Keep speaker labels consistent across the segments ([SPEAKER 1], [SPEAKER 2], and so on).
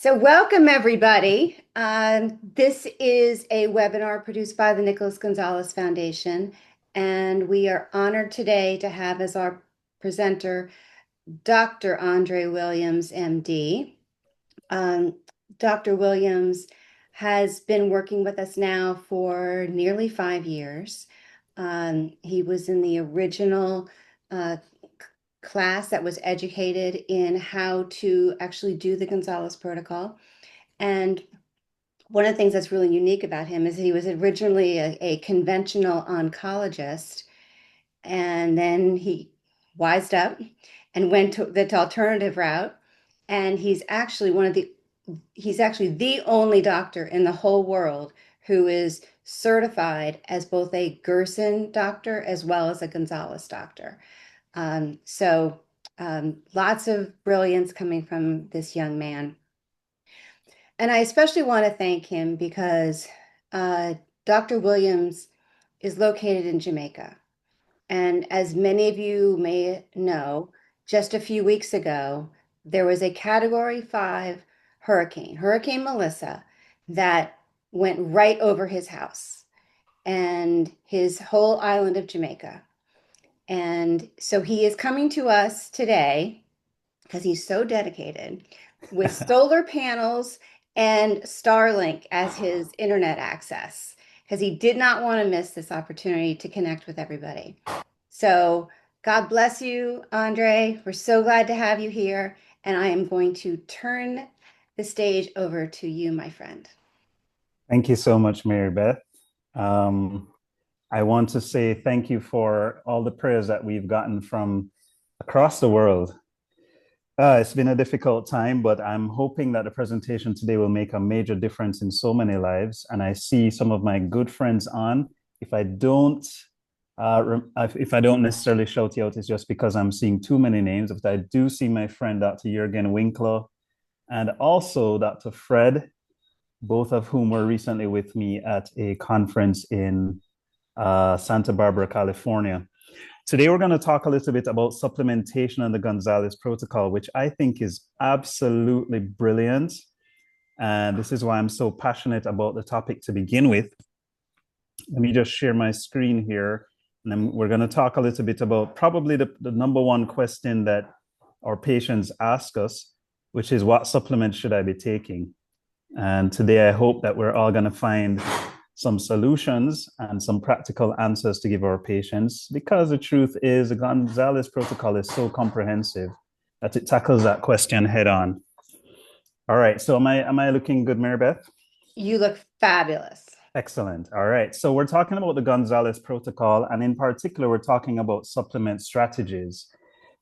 [SPEAKER 1] So welcome everybody. This is a webinar produced by the Nicholas Gonzalez Foundation, and we are honored today to have as our presenter Dr. Andre Willams, MD. Um, Dr. Willams has been working with us now for nearly 5 years. He was in the original uh, class that was educated in how to actually do the Gonzalez Protocol. And one of the things that's really unique about him is he was originally a conventional oncologist, and then he wised up and went to the alternative route. And he's actually the only doctor in the whole world who is certified as both a Gerson doctor as well as a Gonzalez doctor. Lots of brilliance coming from this young man. And I especially want to thank him because uh, Dr. Willams is located in Jamaica. And as many of you may know, just a few weeks ago, there was a Category 5 hurricane, Hurricane Melissa, that went right over his house and his whole island of Jamaica. And so he is coming to us today because he's so dedicated with solar panels and Starlink as his internet access because he did not want to miss this opportunity to connect with everybody. So God bless you, Andre. We're so glad to have you here. And I am going to turn the stage over to you, my friend.
[SPEAKER 2] Thank you so much, Mary Beth. I want to say thank you for all the prayers that we've gotten from across the world. It's been a difficult time, but I'm hoping that the presentation today will make a major difference in so many lives. And I see some of my good friends on. If I don't necessarily shout you out, it's just because I'm seeing too many names. But I do see my friend, Dr. Jürgen Winkler, and also Dr. Fred, both of whom were recently with me at a conference in Santa Barbara, California. Today, we're going to talk a little bit about supplementation and the Gonzalez Protocol, which I think is absolutely brilliant. And this is why I'm so passionate about the topic to begin with. Let me just share my screen here. And then we're going to talk a little bit about probably the number one question that our patients ask us, which is what supplements should I be taking? And today, I hope that we're all going to find some solutions and some practical answers to give our patients, because the truth is the Gonzalez Protocol is so comprehensive that it tackles that question head on. All right, so am I looking good, Mary Beth?
[SPEAKER 1] You look fabulous.
[SPEAKER 2] Excellent. All right, so we're talking about the Gonzalez Protocol, and in particular, we're talking about supplement strategies.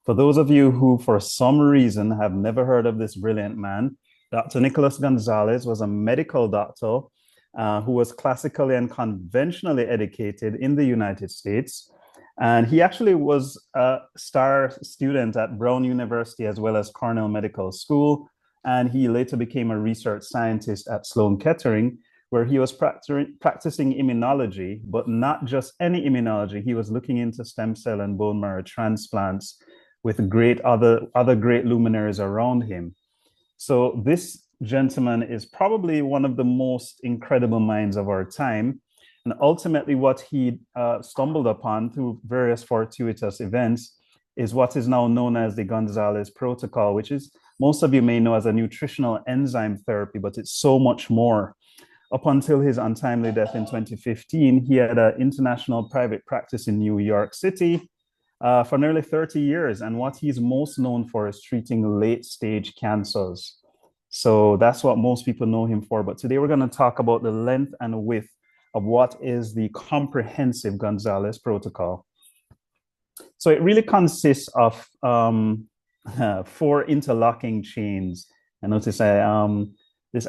[SPEAKER 2] For those of you who, for some reason, have never heard of this brilliant man, Dr. Nicholas Gonzalez was a medical doctor who was classically and conventionally educated in the United States. And he actually was a star student at Brown University as well as Cornell Medical School. And he later became a research scientist at Sloan Kettering, where he was practicing immunology, but not just any immunology. He was looking into stem cell and bone marrow transplants with other great luminaries around him. So this gentleman is probably one of the most incredible minds of our time. And ultimately what he stumbled upon through various fortuitous events is what is now known as the Gonzalez Protocol, which is, most of you may know as a nutritional enzyme therapy, but it's so much more. Up until his untimely death in 2015, he had an international private practice in New York City for nearly 30 years. And what he's most known for is treating late-stage cancers. So that's what most people know him for. But today we're going to talk about the length and width of what is the comprehensive Gonzalez Protocol. So it really consists of 4 interlocking chains. And notice I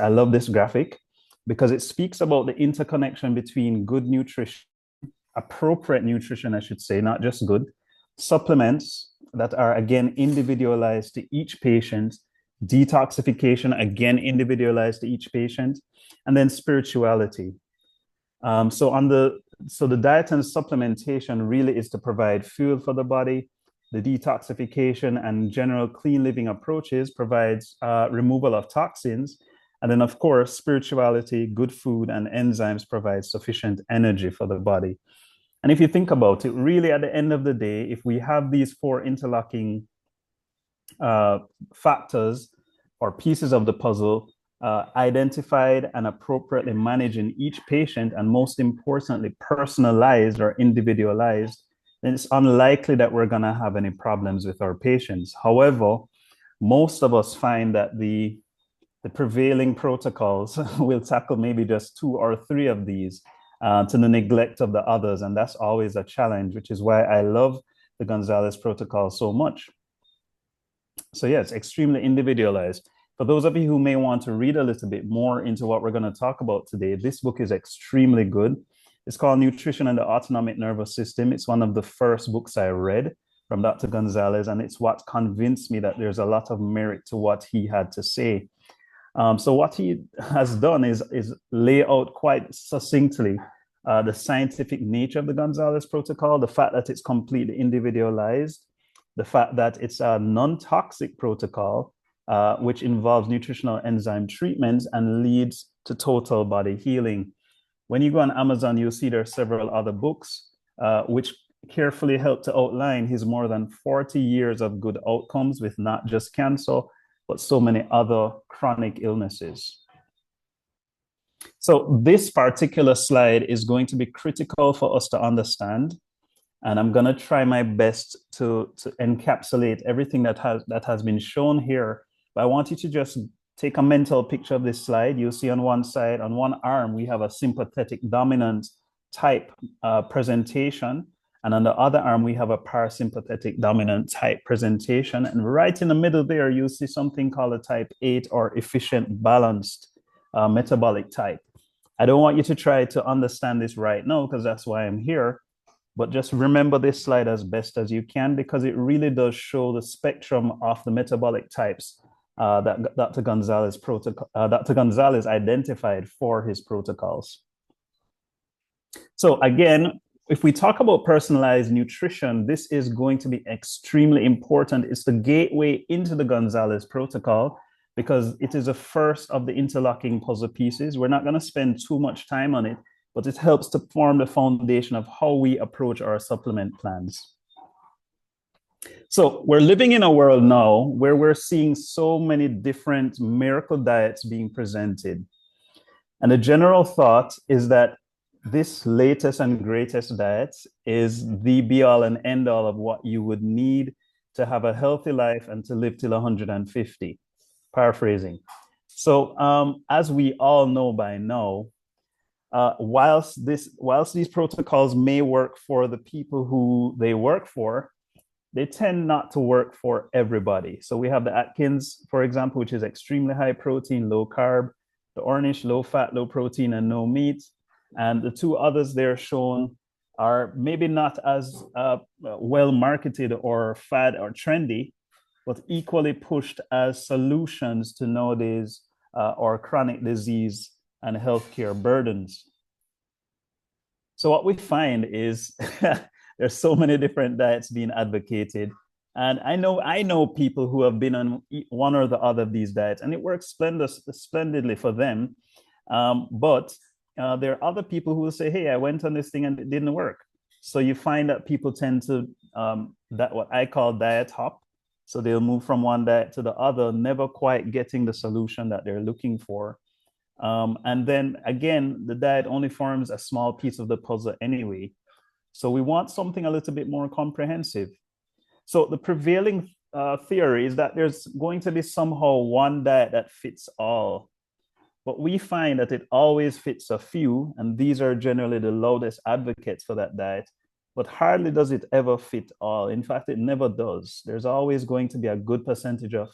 [SPEAKER 2] love this graphic because it speaks about the interconnection between good nutrition, appropriate nutrition, I should say, not just good, supplements that are, again, individualized to each patient, detoxification, again, individualized to each patient, and then spirituality. So the diet and supplementation really is to provide fuel for the body, the detoxification and general clean living approaches provides removal of toxins. And then, of course, spirituality, good food, and enzymes provide sufficient energy for the body. And if you think about it, really at the end of the day, if we have these four interlocking uh, factors or pieces of the puzzle identified and appropriately managed in each patient, and most importantly, personalized or individualized, then it's unlikely that we're going to have any problems with our patients. However, most of us find that the prevailing protocols will tackle maybe just two or three of these to the neglect of the others. And that's always a challenge, which is why I love the Gonzalez Protocol so much. So yeah, it's extremely individualized. For those of you who may want to read a little bit more into what we're going to talk about today, this book is extremely good. It's called Nutrition and the Autonomic Nervous System. It's one of the first books I read from Dr. Gonzalez, and it's what convinced me that there's a lot of merit to what he had to say. So what he has done is lay out quite succinctly the scientific nature of the Gonzalez Protocol, the fact that it's completely individualized, the fact that it's a non-toxic protocol, which involves nutritional enzyme treatments and leads to total body healing. When you go on Amazon, you'll see there are several other books which carefully help to outline his more than 40 years of good outcomes with not just cancer, but so many other chronic illnesses. So this particular slide is going to be critical for us to understand. And I'm going to try my best to encapsulate everything that has been shown here. But I want you to just take a mental picture of this slide. You'll see on one side, on one arm, we have a sympathetic dominant type presentation. And on the other arm, we have a parasympathetic dominant type presentation. And right in the middle there, you'll see something called a type 8 or efficient balanced metabolic type. I don't want you to try to understand this right now because that's why I'm here. But just remember this slide as best as you can because it really does show the spectrum of the metabolic types that Dr. Gonzalez identified for his protocols. So again, if we talk about personalized nutrition, this is going to be extremely important. It's the gateway into the Gonzalez protocol because it is the first of the interlocking puzzle pieces. We're not going to spend too much time on it, but it helps to form the foundation of how we approach our supplement plans. So we're living in a world now where we're seeing so many different miracle diets being presented. And the general thought is that this latest and greatest diet is the be all and end all of what you would need to have a healthy life and to live till 150, paraphrasing. So as we all know by now, whilst these protocols may work for the people who they work for, they tend not to work for everybody. So we have the Atkins, for example, which is extremely high protein, low carb, the Ornish, low fat, low protein, and no meat. And the two others there shown are maybe not as well marketed or fad or trendy, but equally pushed as solutions to nowadays or chronic disease and healthcare burdens. So what we find is there's so many different diets being advocated. And I know people who have been on one or the other of these diets, and it works splendidly for them. But there are other people who will say, hey, I went on this thing and it didn't work. So you find that people tend to, that what I call diet hop. So they'll move from one diet to the other, never quite getting the solution that they're looking for. And then again, the diet only forms a small piece of the puzzle anyway. So we want something a little bit more comprehensive. So the prevailing theory is that there's going to be somehow one diet that fits all. But we find that it always fits a few, and these are generally the loudest advocates for that diet, but hardly does it ever fit all. In fact, it never does. There's always going to be a good percentage of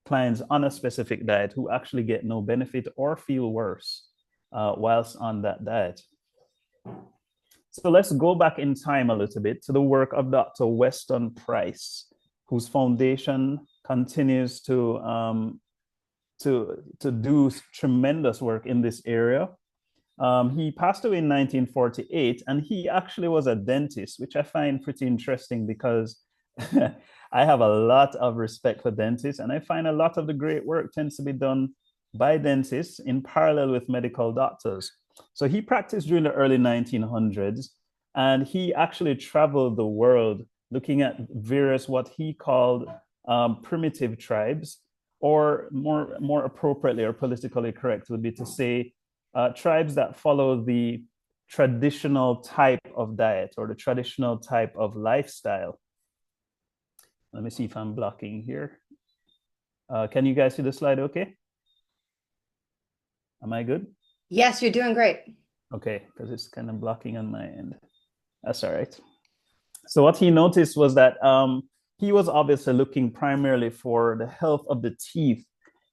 [SPEAKER 2] clients on a specific diet who actually get no benefit or feel worse whilst on that diet. So let's go back in time a little bit to the work of Dr. Weston Price, whose foundation continues to do tremendous work in this area. He passed away in 1948, and he actually was a dentist, which I find pretty interesting because I have a lot of respect for dentists, and I find a lot of the great work tends to be done by dentists in parallel with medical doctors. So he practiced during the early 1900s, and he actually traveled the world looking at various what he called primitive tribes, or more appropriately or politically correct would be to say tribes that follow the traditional type of diet or the traditional type of lifestyle. Let me see if I'm blocking here. Can you guys see the slide okay? Am I good?
[SPEAKER 1] Yes, you're doing great.
[SPEAKER 2] Okay, because it's kind of blocking on my end. That's all right. So what he noticed was that he was obviously looking primarily for the health of the teeth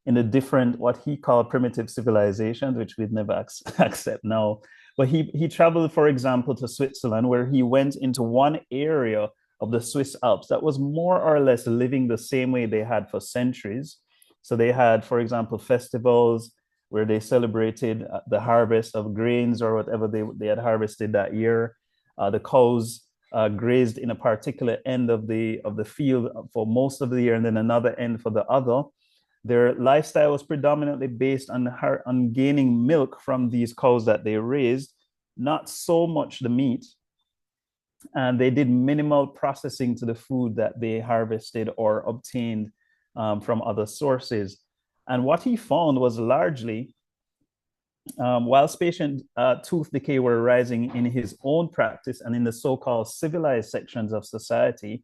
[SPEAKER 2] in the different, what he called primitive civilizations, which we'd never accept now. But he traveled, for example, to Switzerland, where he went into one area of the Swiss Alps that was more or less living the same way they had for centuries. So they had, for example, festivals where they celebrated the harvest of grains or whatever they had harvested that year. The cows grazed in a particular end of the field for most of the year, and then another end for the other. Their lifestyle was predominantly based on gaining milk from these cows that they raised, not so much the meat. And they did minimal processing to the food that they harvested or obtained from other sources. And what he found was largely, whilst patient tooth decay were rising in his own practice and in the so-called civilized sections of society,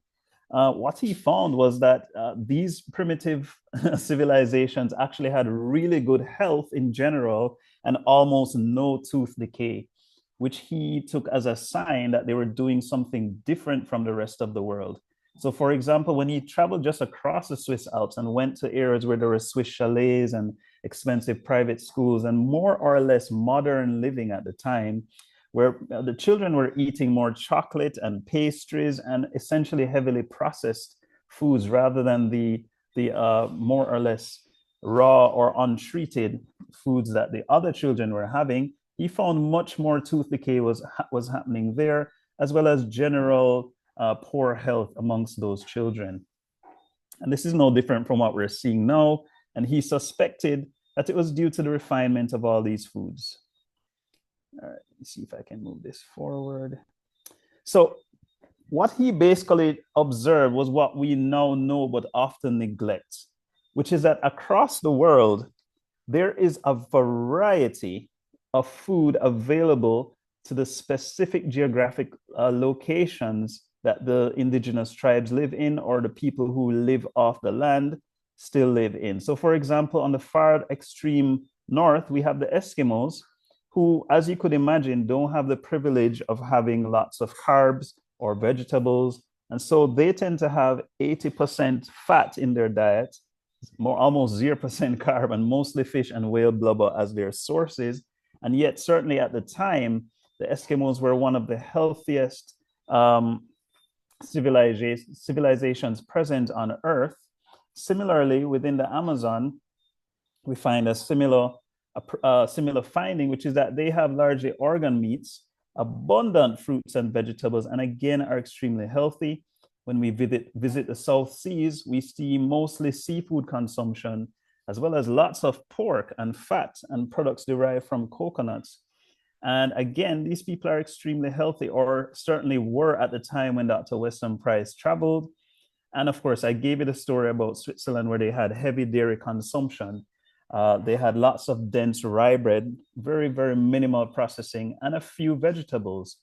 [SPEAKER 2] what he found was that these primitive civilizations actually had really good health in general and almost no tooth decay, which he took as a sign that they were doing something different from the rest of the world. So, for example, when he traveled just across the Swiss Alps and went to areas where there were Swiss chalets and expensive private schools and more or less modern living at the time, where the children were eating more chocolate and pastries and essentially heavily processed foods rather than the more or less raw or untreated foods that the other children were having, he found much more tooth decay was happening there, as well as general poor health amongst those children. And this is no different from what we're seeing now. And he suspected that it was due to the refinement of all these foods. All right, let's see if I can move this forward. So what he basically observed was what we now know but often neglect, which is that across the world, there is a variety of food available to the specific geographic locations that the indigenous tribes live in, or the people who live off the land still live in. So for example, on the far extreme north, we have the Eskimos, who, as you could imagine, don't have the privilege of having lots of carbs or vegetables. And so they tend to have 80% fat in their diet, almost 0% carb, and mostly fish and whale blubber as their sources. And yet, certainly at the time, the Eskimos were one of the healthiest civilizations present on Earth. Similarly, within the Amazon, we find a similar finding, which is that they have largely organ meats, abundant fruits and vegetables, and again are extremely healthy. When we visit the South Seas, we see mostly seafood consumption, as well as lots of pork and fat and products derived from coconuts. And again, these people are extremely healthy, or certainly were at the time when Dr. Weston Price traveled. And of course, I gave you the story about Switzerland, where they had heavy dairy consumption. They had lots of dense rye bread, very, very minimal processing, and a few vegetables.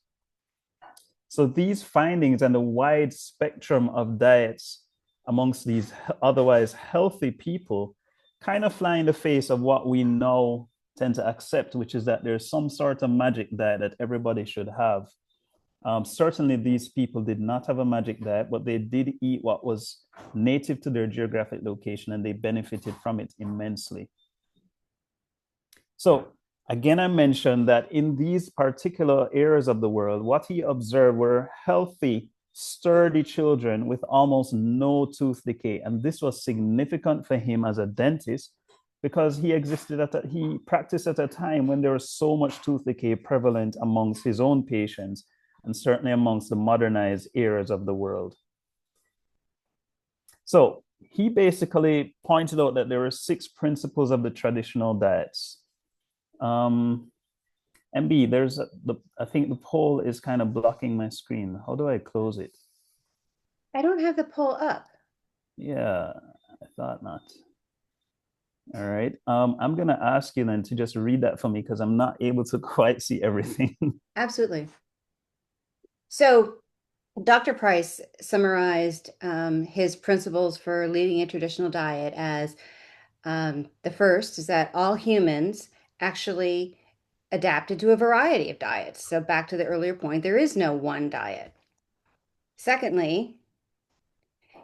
[SPEAKER 2] So these findings and the wide spectrum of diets amongst these otherwise healthy people kind of fly in the face of what we now tend to accept, which is that there's some sort of magic diet that everybody should have. Certainly, these people did not have a magic diet, but they did eat what was native to their geographic location, and they benefited from it immensely. So again, I mentioned that in these particular areas of the world, what he observed were healthy, sturdy children with almost no tooth decay. And this was significant for him as a dentist, because he practiced at a time when there was so much tooth decay prevalent amongst his own patients, and certainly amongst the modernized areas of the world. So he basically pointed out that there were six principles of the traditional diets. Um, MB, I think the poll is kind of blocking my screen. How do I close it?
[SPEAKER 1] I don't have the poll up.
[SPEAKER 2] Yeah, I thought not. All right. I'm gonna ask you then to just read that for me because I'm not able to quite see everything.
[SPEAKER 1] Absolutely. So Dr. Price summarized his principles for leading a traditional diet as the first is that all humans actually adapted to a variety of diets. So back to the earlier point, there is no one diet. Secondly,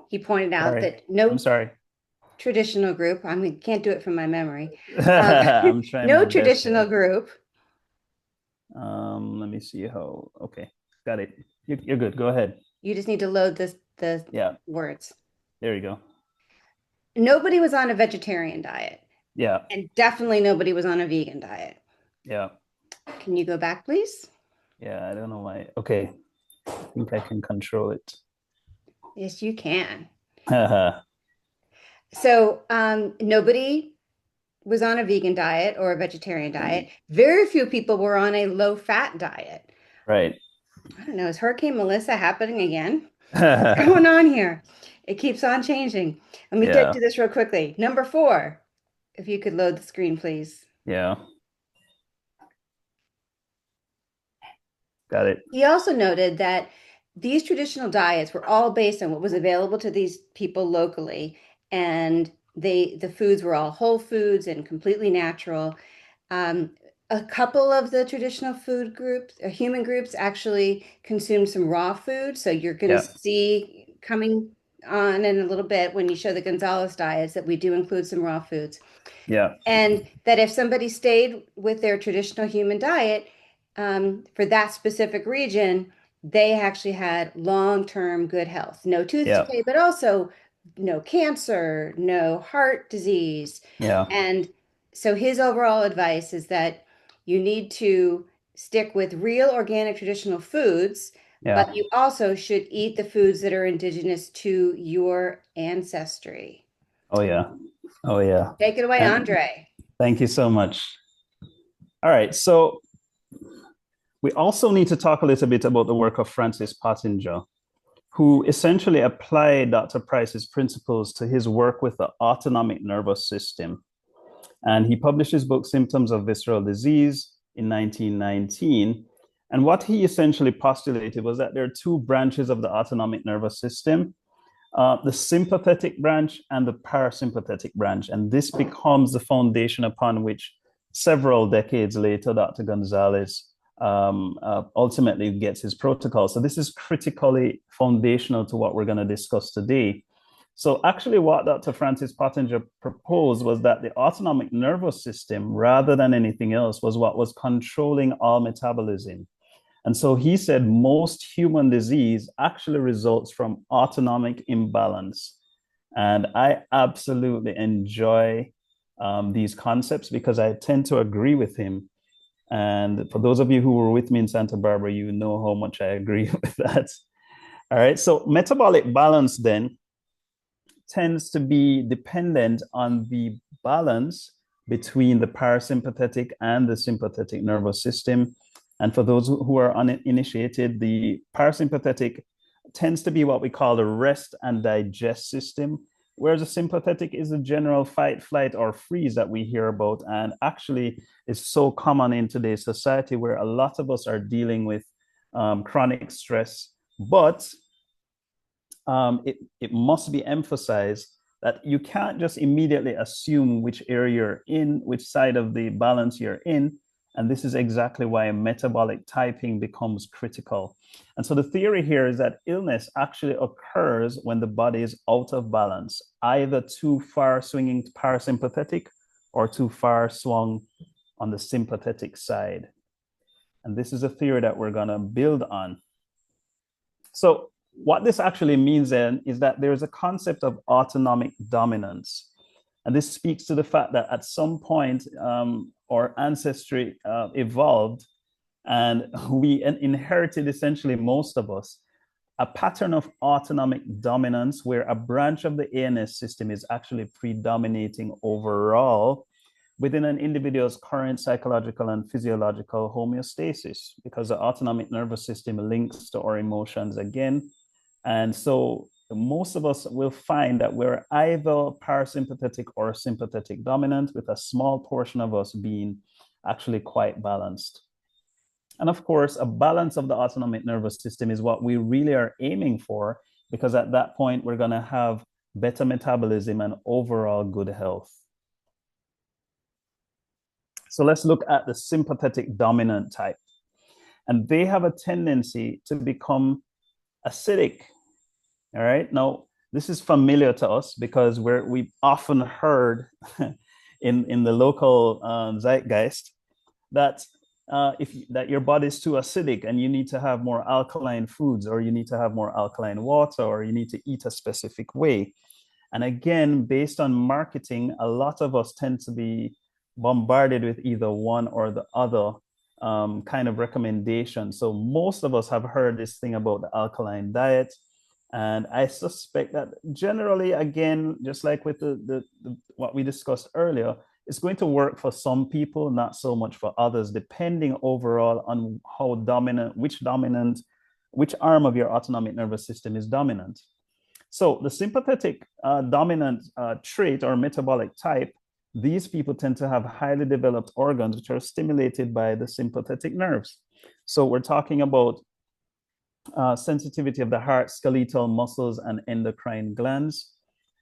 [SPEAKER 1] he pointed out
[SPEAKER 2] Sorry.
[SPEAKER 1] that
[SPEAKER 2] I'm
[SPEAKER 1] no
[SPEAKER 2] sorry.
[SPEAKER 1] traditional group, I mean, can't do it from my memory, um,
[SPEAKER 2] I'm trying
[SPEAKER 1] no
[SPEAKER 2] my best
[SPEAKER 1] traditional
[SPEAKER 2] here.
[SPEAKER 1] group.
[SPEAKER 2] Let me see how. Okay, got it. You're good. Go ahead.
[SPEAKER 1] You just need to load the
[SPEAKER 2] Yeah,
[SPEAKER 1] words.
[SPEAKER 2] there you go.
[SPEAKER 1] Nobody was on a vegetarian diet,
[SPEAKER 2] Yeah,
[SPEAKER 1] and definitely nobody was on a vegan diet.
[SPEAKER 2] yeah,
[SPEAKER 1] Can you go back, please?
[SPEAKER 2] yeah. I don't know why. Okay, I think I can control it.
[SPEAKER 1] Yes, you can. So, nobody was on a vegan diet or a vegetarian diet. Very few people were on a low-fat diet.
[SPEAKER 2] Right.
[SPEAKER 1] I don't know, is Hurricane Melissa happening again? What's going on here? It keeps on changing. Let me get
[SPEAKER 2] Yeah,
[SPEAKER 1] to this real quickly. Number four, if you could load the screen, please.
[SPEAKER 2] yeah. Got it.
[SPEAKER 1] He also noted that these traditional diets were all based on what was available to these people locally, and the foods were all whole foods and completely natural. Um, a couple of the traditional food groups, human groups, actually consumed some raw food. So you're going to
[SPEAKER 2] Yeah,
[SPEAKER 1] see coming on in a little bit when you show the Gonzalez diets that we do include some raw foods.
[SPEAKER 2] yeah,
[SPEAKER 1] And that if somebody stayed with their traditional human diet for that specific region, they actually had long-term good health. No tooth
[SPEAKER 2] yeah,
[SPEAKER 1] decay, but also no cancer, no heart disease.
[SPEAKER 2] yeah,
[SPEAKER 1] And so his overall advice is that you need to stick with real organic traditional foods,
[SPEAKER 2] yeah.
[SPEAKER 1] but you also should eat the foods that are indigenous to your ancestry.
[SPEAKER 2] Oh yeah. Oh yeah.
[SPEAKER 1] Take it away,
[SPEAKER 2] And
[SPEAKER 1] Andre.
[SPEAKER 2] thank you so much. All right. So we also need to talk a little bit about the work of Francis Pottinger, who essentially applied Dr. Price's principles to his work with the autonomic nervous system. And he published his book, Symptoms of Visceral Disease, in 1919. And what he essentially postulated was that there are two branches of the autonomic nervous system, the sympathetic branch and the parasympathetic branch. And this becomes the foundation upon which several decades later, Dr. Gonzalez ultimately gets his protocol. So this is critically foundational to what we're going to discuss today. So actually what Dr. Francis Pottinger proposed was that the autonomic nervous system, rather than anything else, was what was controlling all metabolism. And so he said most human disease actually results from autonomic imbalance. And I absolutely enjoy these concepts because I tend to agree with him. And for those of you who were with me in Santa Barbara, you know how much I agree with that. All right. So metabolic balance then tends to be dependent on the balance between the parasympathetic and the sympathetic nervous system. And for those who are uninitiated, the parasympathetic tends to be what we call the rest and digest system, whereas the sympathetic is the general fight, flight, or freeze that we hear about, and actually is so common in today's society where a lot of us are dealing with chronic stress. But it must be emphasized that you can't just immediately assume which area you're in, which side of the balance you're in. And this is exactly why metabolic typing becomes critical. And so the theory here is that illness actually occurs when the body is out of balance, either too far swinging parasympathetic or too far swung on the sympathetic side. And this is a theory that we're going to build on. So what this actually means then is that there is a concept of autonomic dominance. And this speaks to the fact that at some point our ancestry evolved and we inherited essentially most of us a pattern of autonomic dominance where a branch of the ANS system is actually predominating overall within an individual's current psychological and physiological homeostasis, because the autonomic nervous system links to our emotions again. And so most of us will find that we're either parasympathetic or sympathetic dominant, with a small portion of us being actually quite balanced. And of course, a balance of the autonomic nervous system is what we really are aiming for, because at that point, we're going to have better metabolism and overall good health. So let's look at the sympathetic dominant type. And they have a tendency to become acidic. All right. Now, this is familiar to us because we've often heard in the local zeitgeist that that your body's too acidic and you need to have more alkaline foods, or you need to have more alkaline water, or you need to eat a specific way. And again, based on marketing, a lot of us tend to be bombarded with either one or the other kind of recommendation. So most of us have heard this thing about the alkaline diet. And I suspect that generally, again, just like with what we discussed earlier, it's going to work for some people, not so much for others, depending overall on how dominant, which arm of your autonomic nervous system is dominant. So the sympathetic dominant trait or metabolic type, these people tend to have highly developed organs which are stimulated by the sympathetic nerves. So we're talking about sensitivity of the heart, skeletal muscles, and endocrine glands.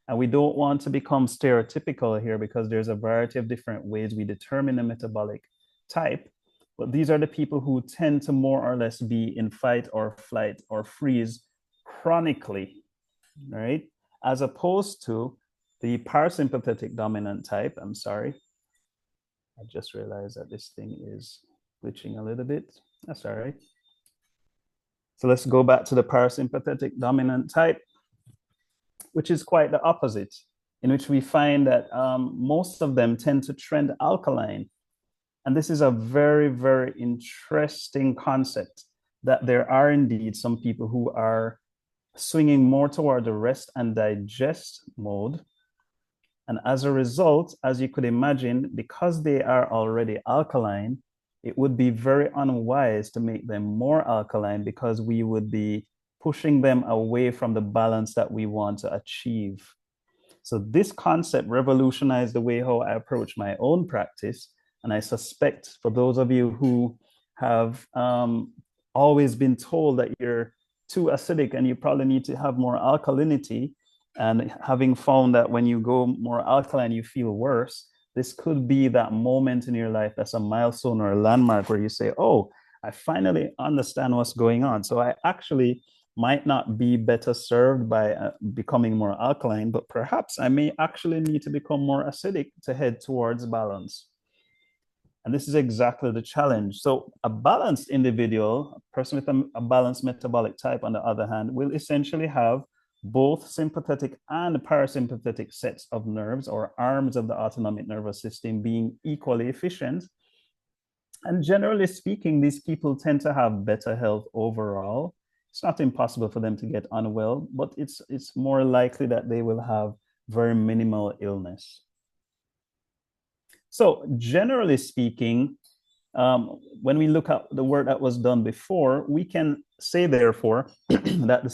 [SPEAKER 2] And we don't want to become stereotypical here, because there's a variety of different ways we determine a metabolic type. But these are the people who tend to more or less be in fight or flight or freeze chronically, right? As opposed to the parasympathetic dominant type. I'm sorry. I just realized that this thing is glitching a little bit. That's all right. So let's go back to the parasympathetic dominant type, which is quite the opposite, in which we find that most of them tend to trend alkaline. And this is a very, very interesting concept, that there are indeed some people who are swinging more toward the rest and digest mode. And as a result, as you could imagine, because they are already alkaline, it would be very unwise to make them more alkaline, because we would be pushing them away from the balance that we want to achieve. So this concept revolutionized the way how I approach my own practice. And I suspect for those of you who have always been told that you're too acidic and you probably need to have more alkalinity, and having found that when you go more alkaline, you feel worse, this could be that moment in your life that's a milestone or a landmark where you say, oh, I finally understand what's going on. So I actually might not be better served by becoming more alkaline, but perhaps I may actually need to become more acidic to head towards balance. And this is exactly the challenge. So a balanced individual, a person with a balanced metabolic type, on the other hand, will essentially have both sympathetic and parasympathetic sets of nerves, or arms of the autonomic nervous system, being equally efficient. And generally speaking, these people tend to have better health overall. It's not impossible for them to get unwell, but it's more likely that they will have very minimal illness. So generally speaking, when we look at the work that was done before, we can say, therefore, that the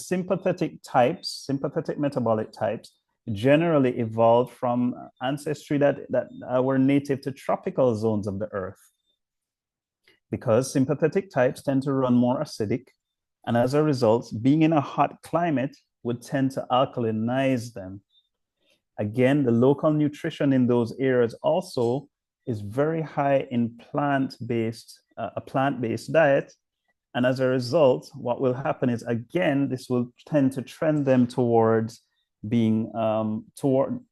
[SPEAKER 2] sympathetic metabolic types, generally evolved from ancestry that were native to tropical zones of the earth. Because sympathetic types tend to run more acidic, and as a result, being in a hot climate would tend to alkalinize them. Again, the local nutrition in those areas also is very high in a plant-based diet. And as a result, what will happen is, again, this will tend to trend them towards being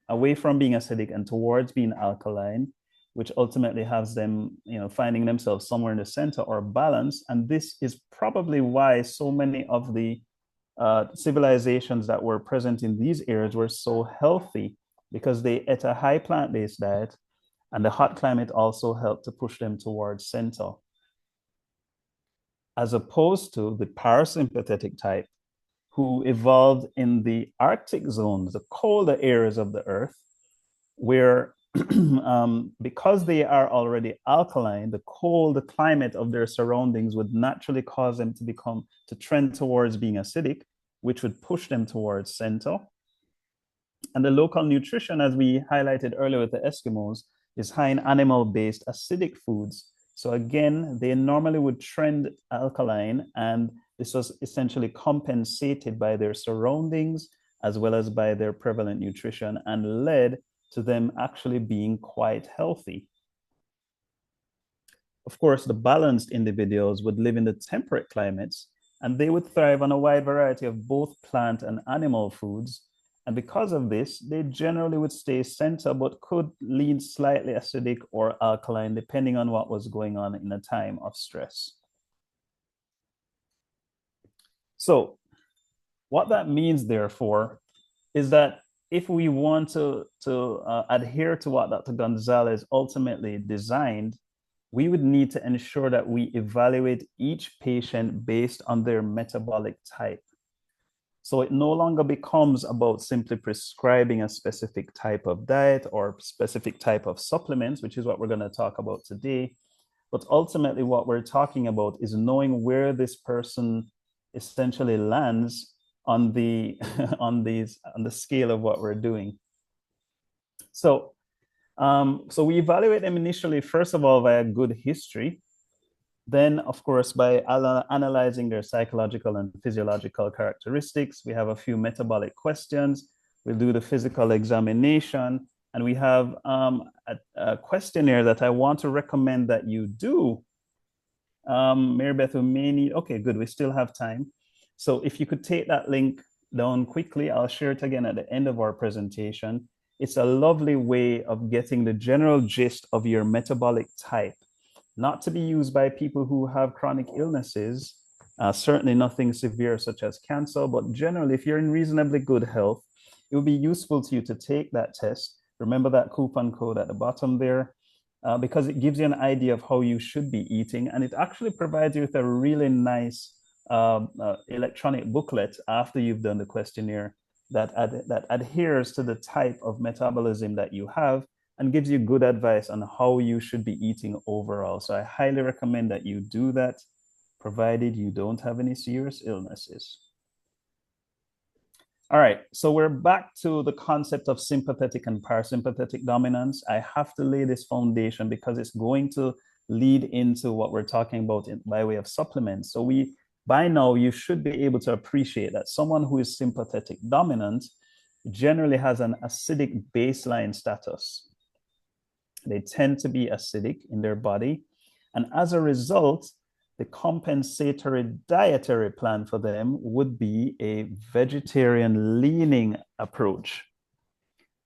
[SPEAKER 2] away from being acidic and towards being alkaline, which ultimately has them, finding themselves somewhere in the center or balance. And this is probably why so many of the civilizations that were present in these areas were so healthy, because they ate a high plant-based diet, and the hot climate also helped to push them towards center. As opposed to the parasympathetic type, who evolved in the Arctic zones, the colder areas of the Earth, where because they are already alkaline, the cold climate of their surroundings would naturally cause them to trend towards being acidic, which would push them towards center. And the local nutrition, as we highlighted earlier with the Eskimos, is high in animal-based acidic foods. So again, they normally would trend alkaline, and this was essentially compensated by their surroundings as well as by their prevalent nutrition, and led to them actually being quite healthy. Of course, the balanced individuals would live in the temperate climates, and they would thrive on a wide variety of both plant and animal foods. And because of this, they generally would stay center, but could lean slightly acidic or alkaline, depending on what was going on in a time of stress. So what that means, therefore, is that if we want to adhere to what Dr. Gonzalez ultimately designed, we would need to ensure that we evaluate each patient based on their metabolic type. So it no longer becomes about simply prescribing a specific type of diet or specific type of supplements, which is what we're going to talk about today. But ultimately, what we're talking about is knowing where this person essentially lands on the on the scale of what we're doing. So we evaluate them initially, first of all, via good history. Then, of course, by analyzing their psychological and physiological characteristics, we have a few metabolic questions. We'll do the physical examination, and we have a questionnaire that I want to recommend that you do. Mary Beth, we may need, okay, good, we still have time. So if you could take that link down quickly, I'll share it again at the end of our presentation. It's a lovely way of getting the general gist of your metabolic type, not to be used by people who have chronic illnesses, certainly nothing severe such as cancer, but generally, if you're in reasonably good health, it would be useful to you to take that test. Remember that coupon code at the bottom there, because it gives you an idea of how you should be eating, and it actually provides you with a really nice electronic booklet after you've done the questionnaire that adheres to the type of metabolism that you have and gives you good advice on how you should be eating overall. So I highly recommend that you do that, provided you don't have any serious illnesses. All right, so we're back to the concept of sympathetic and parasympathetic dominance. I have to lay this foundation because it's going to lead into what we're talking about by way of supplements. So by now, you should be able to appreciate that someone who is sympathetic dominant generally has an acidic baseline status. They tend to be acidic in their body. And as a result, the compensatory dietary plan for them would be a vegetarian leaning approach.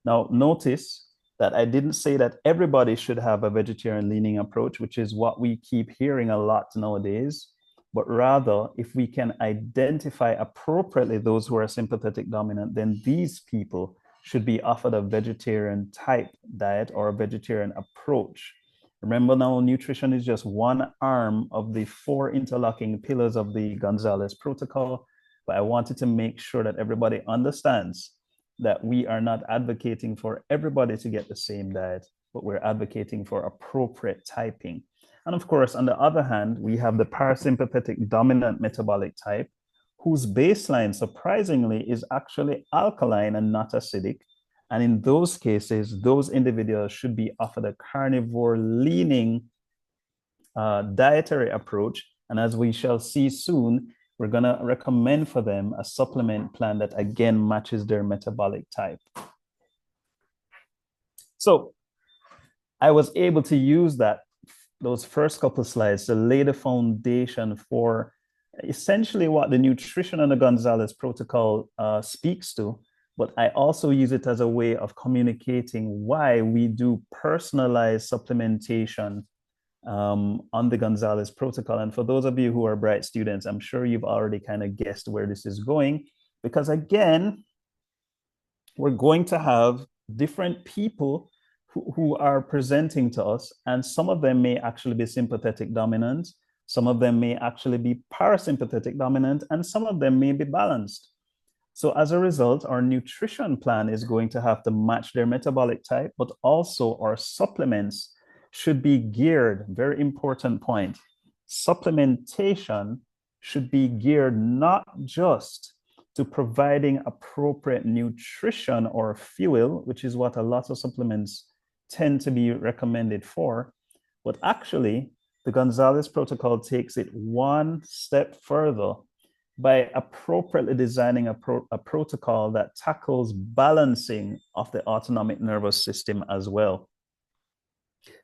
[SPEAKER 2] Now, notice that I didn't say that everybody should have a vegetarian leaning approach, which is what we keep hearing a lot nowadays, but rather, if we can identify appropriately those who are sympathetic dominant, then these people should be offered a vegetarian type diet or a vegetarian approach. Remember now, nutrition is just one arm of the 4 interlocking pillars of the Gonzalez Protocol, but I wanted to make sure that everybody understands that we are not advocating for everybody to get the same diet, but we're advocating for appropriate typing. And of course, on the other hand, we have the parasympathetic dominant metabolic type, whose baseline, surprisingly, is actually alkaline and not acidic. And in those cases, those individuals should be offered a carnivore-leaning dietary approach. And as we shall see soon, we're going to recommend for them a supplement plan that, again, matches their metabolic type. So I was able to use those first couple of slides to lay the foundation for essentially what the nutrition and the Gonzalez Protocol speaks to, but I also use it as a way of communicating why we do personalized supplementation on the Gonzalez Protocol. And for those of you who are bright students, I'm sure you've already kind of guessed where this is going, because again, we're going to have different people who are presenting to us, and some of them may actually be sympathetic dominant, some of them may actually be parasympathetic dominant, and some of them may be balanced. So as a result, our nutrition plan is going to have to match their metabolic type, but also our supplements should be geared, very important point. Supplementation should be geared not just to providing appropriate nutrition or fuel, which is what a lot of supplements tend to be recommended for, but actually the Gonzalez protocol takes it one step further by appropriately designing a protocol that tackles balancing of the autonomic nervous system as well.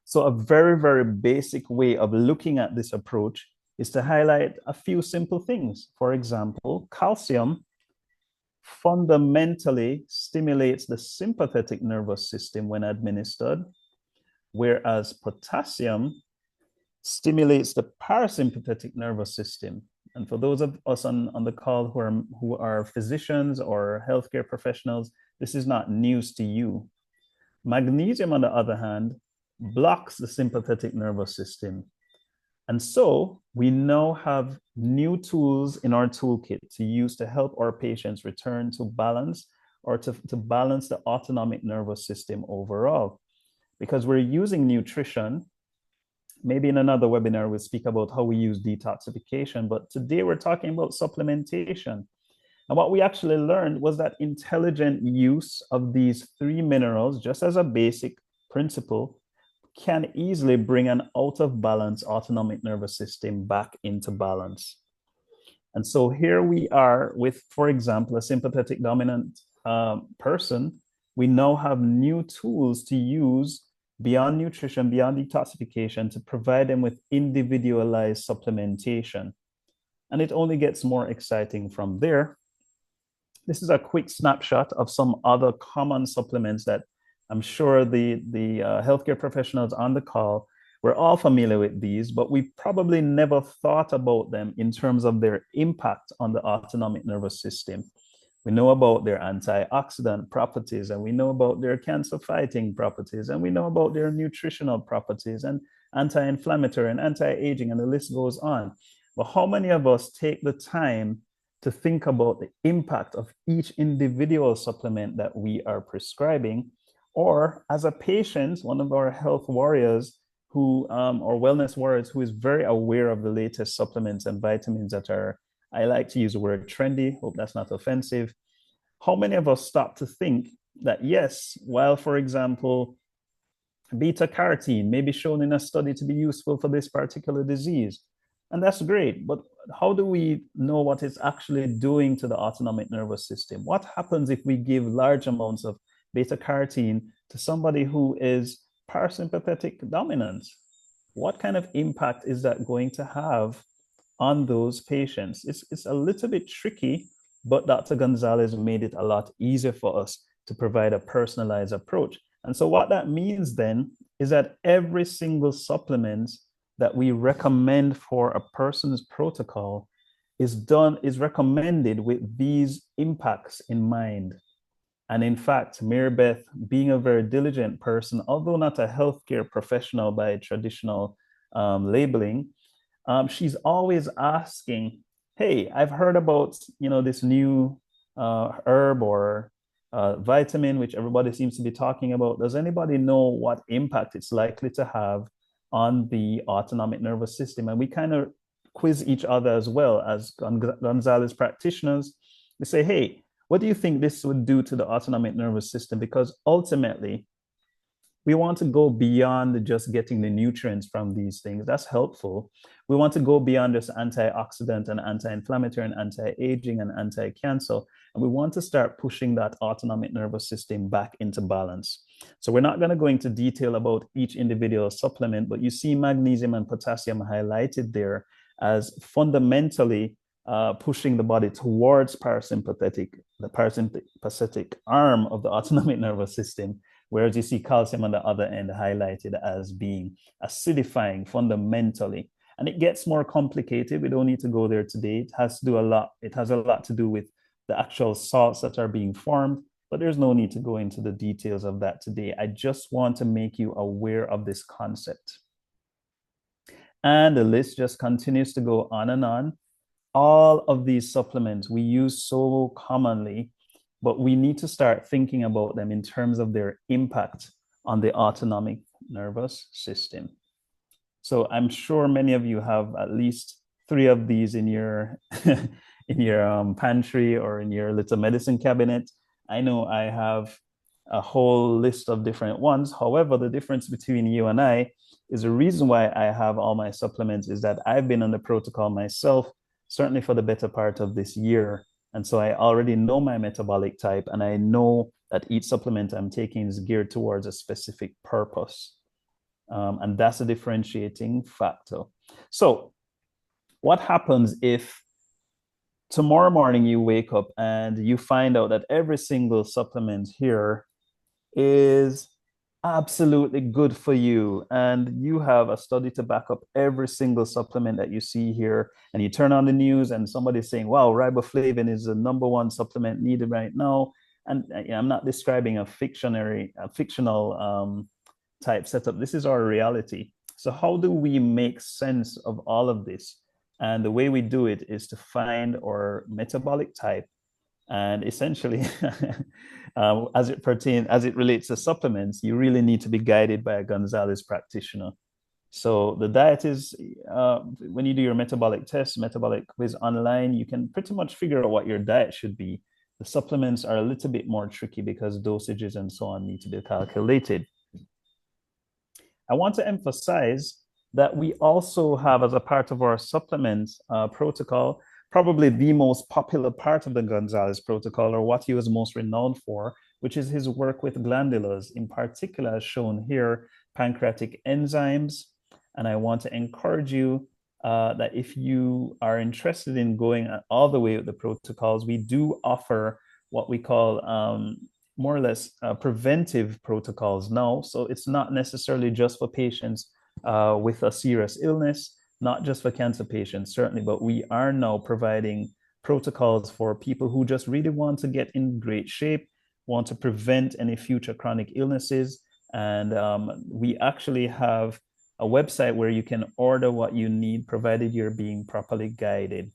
[SPEAKER 2] So a very, very basic way of looking at this approach is to highlight a few simple things. For example, calcium fundamentally stimulates the sympathetic nervous system when administered, whereas potassium stimulates the parasympathetic nervous system. And for those of us on the call who are physicians or healthcare professionals, this is not news to you. Magnesium, on the other hand, blocks the sympathetic nervous system. And so we now have new tools in our toolkit to use to help our patients return to balance or to balance the autonomic nervous system overall. Because we're using nutrition. Maybe in another webinar, we'll speak about how we use detoxification, but today we're talking about supplementation. And what we actually learned was that intelligent use of these three minerals, just as a basic principle, can easily bring an out of balance autonomic nervous system back into balance. And so here we are with, for example, a sympathetic dominant person. We now have new tools to use beyond nutrition, beyond detoxification, to provide them with individualized supplementation. And it only gets more exciting from there. This is a quick snapshot of some other common supplements that I'm sure the healthcare professionals on the call, we're all familiar with these, but we probably never thought about them in terms of their impact on the autonomic nervous system. We know about their antioxidant properties, and we know about their cancer fighting properties, and we know about their nutritional properties and anti-inflammatory and anti-aging, and the list goes on. But how many of us take the time to think about the impact of each individual supplement that we are prescribing? Or as a patient, one of our health warriors who, or wellness warriors who is very aware of the latest supplements and vitamins that are, I like to use the word trendy, hope that's not offensive. How many of us stop to think that, yes, while, for example, beta carotene may be shown in a study to be useful for this particular disease, and that's great, but how do we know what it's actually doing to the autonomic nervous system? What happens if we give large amounts of beta carotene to somebody who is parasympathetic dominant? What kind of impact is that going to have on those patients? It's a little bit tricky, but Dr. Gonzalez made it a lot easier for us to provide a personalized approach. And so what that means then is that every single supplement that we recommend for a person's protocol is recommended with these impacts in mind. And in fact, Mary Beth, being a very diligent person, although not a healthcare professional by traditional labeling, she's always asking, hey, I've heard about, this new herb or vitamin, which everybody seems to be talking about. Does anybody know what impact it's likely to have on the autonomic nervous system? And we kind of quiz each other as well as Gonzalez practitioners. We say, hey, what do you think this would do to the autonomic nervous system? Because ultimately, we want to go beyond just getting the nutrients from these things. That's helpful. We want to go beyond just antioxidant and anti-inflammatory and anti-aging and anti-cancer. And we want to start pushing that autonomic nervous system back into balance. So we're not going to go into detail about each individual supplement, but you see magnesium and potassium highlighted there as fundamentally pushing the body towards the parasympathetic arm of the autonomic nervous system, whereas you see calcium on the other end highlighted as being acidifying fundamentally. And it gets more complicated. We don't need to go there today. It has a lot to do with the actual salts that are being formed, but there's no need to go into the details of that today. I just want to make you aware of this concept. And the list just continues to go on and on. all of these supplements we use so commonly, but we need to start thinking about them in terms of their impact on the autonomic nervous system. So I'm sure many of you have at least three of these in your in your pantry or in your little medicine cabinet. I know I have a whole list of different ones. However, the difference between you and I is the reason why I have all my supplements is that I've been on the protocol myself, certainly for the better part of this year. And so I already know my metabolic type, and I know that each supplement I'm taking is geared towards a specific purpose. And that's a differentiating factor. So, what happens if tomorrow morning you wake up and you find out that every single supplement here is absolutely good for you, and you have a study to back up every single supplement that you see here, and you turn on the news and somebody's saying, wow, riboflavin is the number one supplement needed right now. And I'm not describing a fictional type setup. This is our reality. So how do we make sense of all of this? And the way we do it is to find our metabolic type, and essentially, as it relates to supplements, you really need to be guided by a Gonzalez practitioner. So the diet is, when you do your metabolic test, metabolic quiz online, you can pretty much figure out what your diet should be. The supplements are a little bit more tricky because dosages and so on need to be calculated. I want to emphasize that we also have, as a part of our supplement protocol, probably the most popular part of the Gonzalez protocol, or what he was most renowned for, which is his work with glandulars, in particular, as shown here, pancreatic enzymes. And I want to encourage you that if you are interested in going all the way with the protocols, we do offer what we call more or less preventive protocols now. So it's not necessarily just for patients with a serious illness, not just for cancer patients, certainly, but we are now providing protocols for people who just really want to get in great shape, want to prevent any future chronic illnesses. And we actually have a website where you can order what you need, provided you're being properly guided.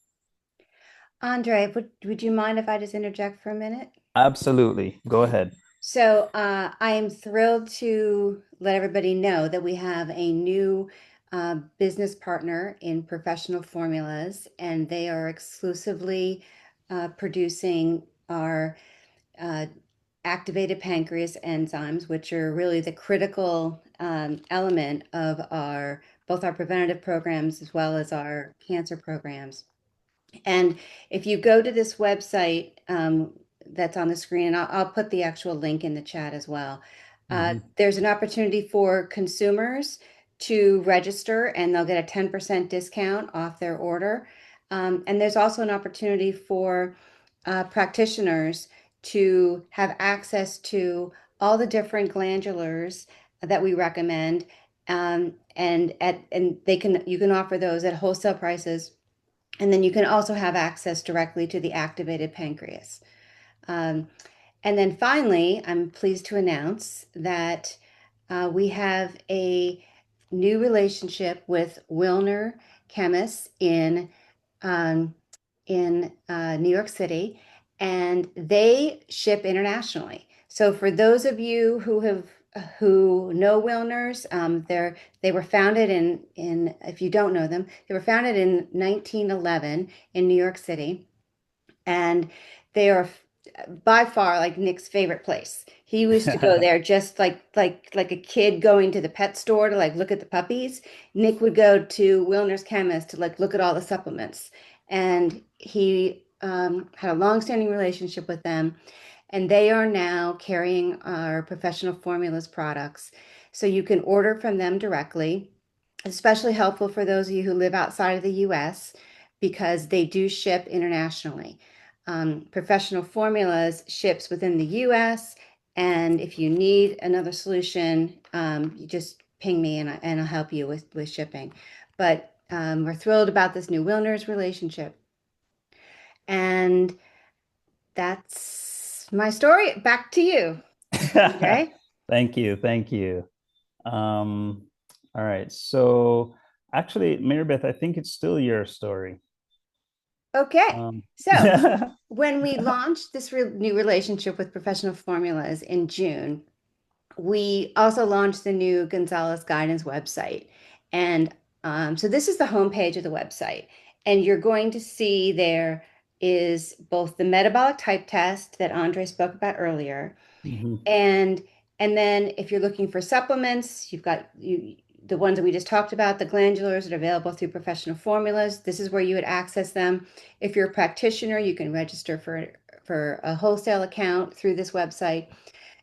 [SPEAKER 1] Andre, would you mind if I just interject for a minute?
[SPEAKER 2] Absolutely. Go ahead.
[SPEAKER 1] So I am thrilled to let everybody know that we have a new business partner in professional formulas, and they are exclusively producing our uh, activated pancreas enzymes, which are really the critical element of our both our preventative programs as well as our cancer programs. And if you go to this website that's on the screen, and I'll put the actual link in the chat as well,
[SPEAKER 2] Mhm.
[SPEAKER 1] there's an opportunity for consumers to register and they'll get a 10% discount off their order. And there's also an opportunity for practitioners to have access to all the different glandulars that we recommend. And they can you can offer those at wholesale prices, and then you can also have access directly to the activated pancreas. Um, and then finally, I'm pleased to announce that we have a new relationship with Wilner Chemists um, in New York City, and they ship internationally. So for those of you who know Wilners, they were founded in if you don't know them, they were founded in 1911 in New York City, and they are by far like Nick's favorite place. He used to go there just like a kid going to the pet store to like look at the puppies. Nick would go to Wilner's Chemist to like look at all the supplements, and he had a long-standing relationship with them, and they are now carrying our professional formulas products, so you can order from them directly. Especially helpful for those of you who live outside of the US because they do ship internationally. Professional Formulas ships within the US, and if you need another solution, you just ping me and I'll help you with shipping. But we're thrilled about this new Wilners relationship. And that's my story. Back to you, Andre.
[SPEAKER 2] Thank you. Thank you. Um, all right. So actually, Mary Beth, I think it's still your story.
[SPEAKER 1] Okay. So
[SPEAKER 2] Yeah.
[SPEAKER 1] when we launched this new relationship with professional formulas in June, we also launched the new Gonzalez Guidance website. And so this is the homepage of the website. And you're going to see there is both the metabolic type test that Andre spoke about earlier,
[SPEAKER 2] Mhm.
[SPEAKER 1] and and then if you're looking for supplements, you've got the ones that we just talked about, the glandulars that are available through professional formulas. This is where you would access them. If you're a practitioner, you can register for a wholesale account through this website.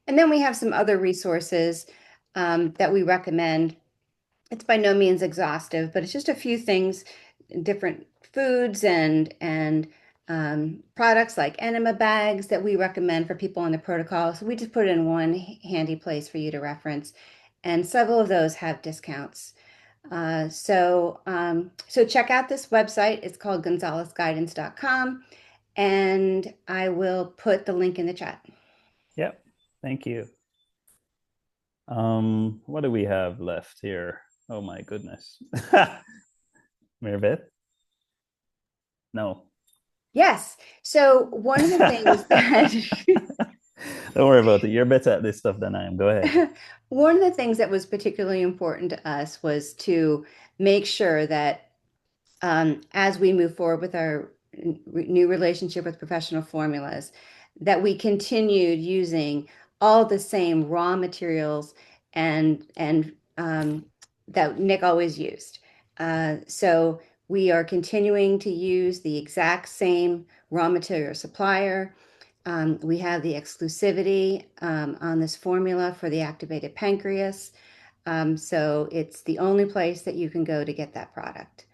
[SPEAKER 1] And then we have some other resources that we recommend. It's by no means exhaustive, but it's just a few things, different foods and products like enema bags that we recommend for people on the protocol. So we just put it in one handy place for you to reference, and several of those have discounts. So check out this website. It's called gonzalezguidance.com, and I will put the link in the chat.
[SPEAKER 2] Yep. Thank you. What do we have left here? Oh my goodness. Mirabeth? No.
[SPEAKER 1] Yes. So one of the things that
[SPEAKER 2] Don't worry about it. You're better at this stuff than I am. Go ahead.
[SPEAKER 1] one of the things that was particularly important to us was to make sure that as we move forward with our new relationship with professional formulas, that we continued using all the same raw materials and that Nick always used. So we are continuing to use the exact same raw material supplier. We have the exclusivity on this formula for the activated pancreas. So it's the only place that you can go to get that product.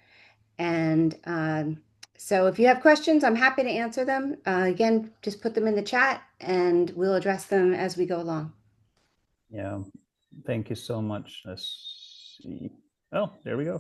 [SPEAKER 1] And so if you have questions, I'm happy to answer them. Again, just put them in the chat and we'll address them as we go along.
[SPEAKER 2] Yeah. Thank you so much. Let's see. Oh, there we go.